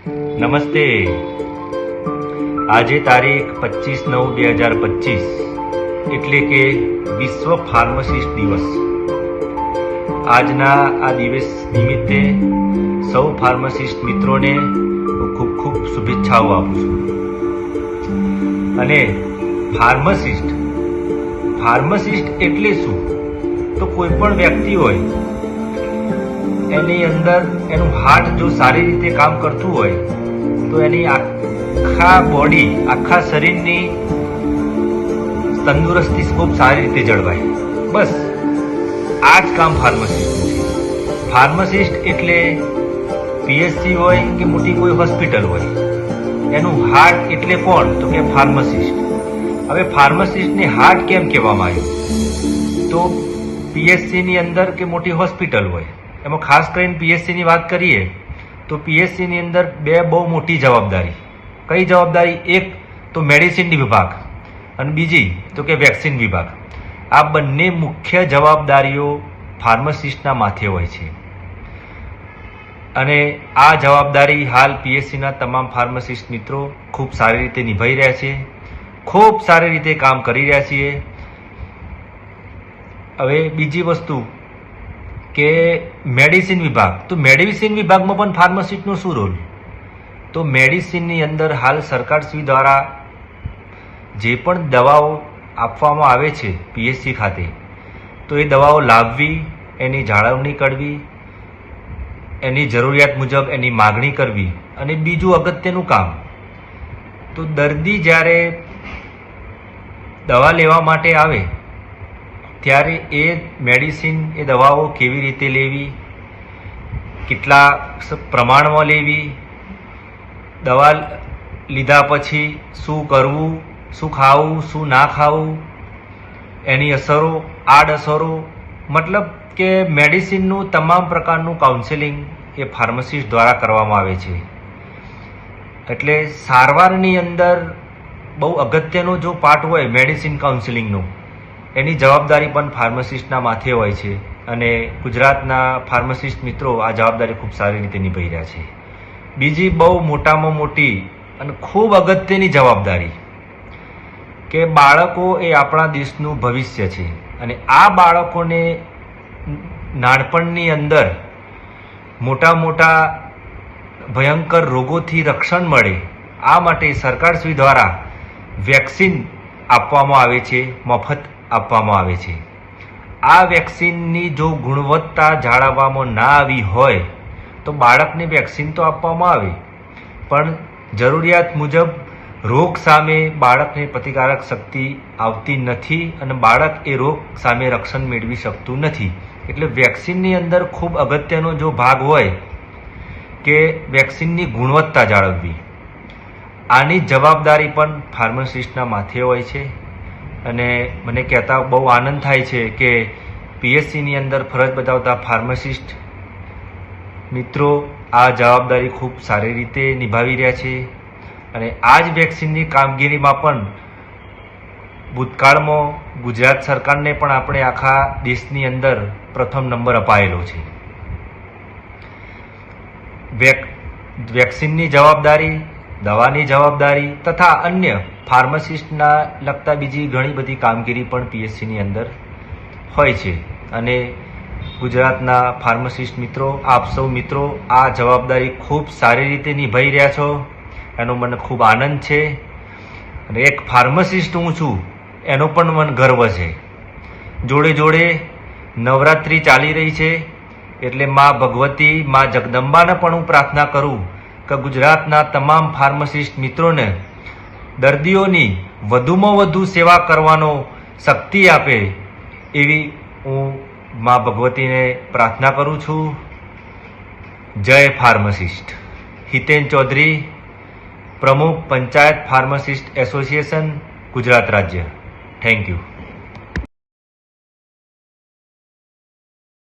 નમસ્તે. આજે તારીખ 25/9/2025 એટલે કે વિશ્વ ફાર્માસિસ્ટ દિવસ. આજના આ દિવસ નિમિત્તે સૌ ફાર્માસિસ્ટ મિત્રોને હું ખૂબ ખૂબ શુભેચ્છાઓ આપું છું. અને ફાર્માસિસ્ટ એટલે શું? તો કોઈ પણ વ્યક્તિ હોય એની અંદર એનું હાર્ટ જો સારી રીતે કામ કરતું હોય તો એની આખા બોડી, આખા શરીરની તંદુરસ્તી ખૂબ સારી રીતે જળવાય. બસ આ જ કામ ફાર્માસિસ્ટનું છે. ફાર્માસિસ્ટ એટલે પીએચસી હોય કે મોટી કોઈ હોસ્પિટલ હોય, એનું હાર્ટ એટલે કોણ? તો કે ફાર્માસિસ્ટ. હવે ફાર્માસિસ્ટને હાર્ટ કેમ કહેવામાં આવ્યું? તો પીએચસીની અંદર કે મોટી હોસ્પિટલ હોય, એમાં ખાસ કરીને પીએચસીની વાત કરીએ તો પીએચસીની અંદર બે બહુ મોટી જવાબદારી. કઈ જવાબદારી? એક તો મેડિસિન વિભાગ અને બીજી તો કે વેક્સિન વિભાગ. આ બંને મુખ્ય જવાબદારીઓ ફાર્માસિસ્ટના માથે હોય છે. અને આ જવાબદારી હાલ પીએચસીના તમામ ફાર્માસિસ્ટ મિત્રો ખૂબ સારી રીતે નિભાવી રહ્યા છે, ખૂબ સારી રીતે કામ કરી રહ્યા છીએ. હવે બીજી વસ્તુ કે મેડિસિન વિભાગ. તો મેડિસિન વિભાગમાં પણ ફાર્માસિસ્ટનો શું રોલ? તો મેડિસિનની અંદર હાલ સરકારશ્રી દ્વારા જે પણ દવાઓ આપવામાં આવે છે પીએચસી ખાતે, તો એ દવાઓ લાવવી, એની જાળવણી કરવી, એની જરૂરિયાત મુજબ એની માગણી કરવી. અને બીજું અગત્યનું કામ, તો દર્દી જ્યારે દવા લેવા માટે આવે ત્યારે એ મેડિસિન, એ દવાઓ કેવી રીતે લેવી, કેટલા પ્રમાણમાં લેવી, દવા લીધા પછી શું કરવું, શું ખાવું, શું ના ખાવું, એની અસરો, આડઅસરો, મતલબ કે મેડિસિનનું તમામ પ્રકારનું કાઉન્સેલિંગ એ ફાર્માસિસ્ટ દ્વારા કરવામાં આવે છે. એટલે સારવારની અંદર બહુ અગત્યનો જો પાર્ટ હોય મેડિસિન કાઉન્સેલિંગનો, એની જવાબદારી પણ ફાર્માસિસ્ટના માથે હોય છે. અને ગુજરાતના ફાર્માસિસ્ટ મિત્રો આ જવાબદારી ખૂબ સારી રીતે નિભાવી રહ્યા છે. બીજી બહુ મોટામાં મોટી અને ખૂબ અગત્યની જવાબદારી કે બાળકો એ આપણા દેશનું ભવિષ્ય છે. અને આ બાળકોને નાનપણની અંદર મોટા મોટા ભયંકર રોગોથી રક્ષણ મળે, આ માટે સરકારશ્રી દ્વારા વેક્સિન આપવામાં આવે છે, મફત આપવામાં આવે છે. આ વેક્સિનની જો ગુણવત્તા જાળવવામાં ના આવી હોય તો બાળકને વેક્સિન તો આપવામાં આવે, પણ જરૂરિયાત મુજબ રોગ સામે બાળકને પ્રતિકારક શક્તિ આવતી નથી અને બાળક એ રોગ સામે રક્ષણ મેળવી શકતું નથી. એટલે વેક્સિનની અંદર ખૂબ અગત્યનો જો ભાગ હોય કે વેક્સિનની ગુણવત્તા જાળવવી, આની જવાબદારી પણ ફાર્માસિસ્ટના માથે હોય છે. અને મને કહેતા બહુ આનંદ થાય છે કે પીએચસીની અંદર ફરજ બજાવતા ફાર્માસિસ્ટ મિત્રો આ જવાબદારી ખૂબ સારી રીતે નિભાવી રહ્યા છે. અને આ જ વેક્સિનની કામગીરીમાં પણ ભૂતકાળમાં ગુજરાત સરકારને પણ આપણે આખા દેશની અંદર પ્રથમ નંબર અપાયેલો છે. વેક્સિનની જવાબદારી, દવાની જવાબદારી તથા અન્ય ફાર્માસિસ્ટના લગતા બીજી ઘણી બધી કામગીરી પણ પીએચસીની અંદર હોય છે. અને ગુજરાતના ફાર્માસિસ્ટ મિત્રો, આપ સૌ મિત્રો આ જવાબદારી ખૂબ સારી રીતે નિભાવી રહ્યા છો, એનો મને ખૂબ આનંદ છે. અને એક ફાર્માસિસ્ટ હું છું એનો પણ મને ગર્વ છે. જોડે જોડે નવરાત્રિ ચાલી રહી છે એટલે મા ભગવતી, મા જગદંબાને પણ હું પ્રાર્થના કરું કે ગુજરાતના તમામ ફાર્માસિસ્ટ મિત્રોને દર્દીઓની વધુમાં વધુ સેવા કરવાનો શક્તિ આપે એવી હું મા ભગવતીને પ્રાર્થના કરું છું. જય ફાર્માસિસ્ટ. હિતેન ચૌધરી, પ્રમુખ પંચાયત ફાર્માસિસ્ટ એસોસિએશન, ગુજરાત રાજ્ય. Thank you.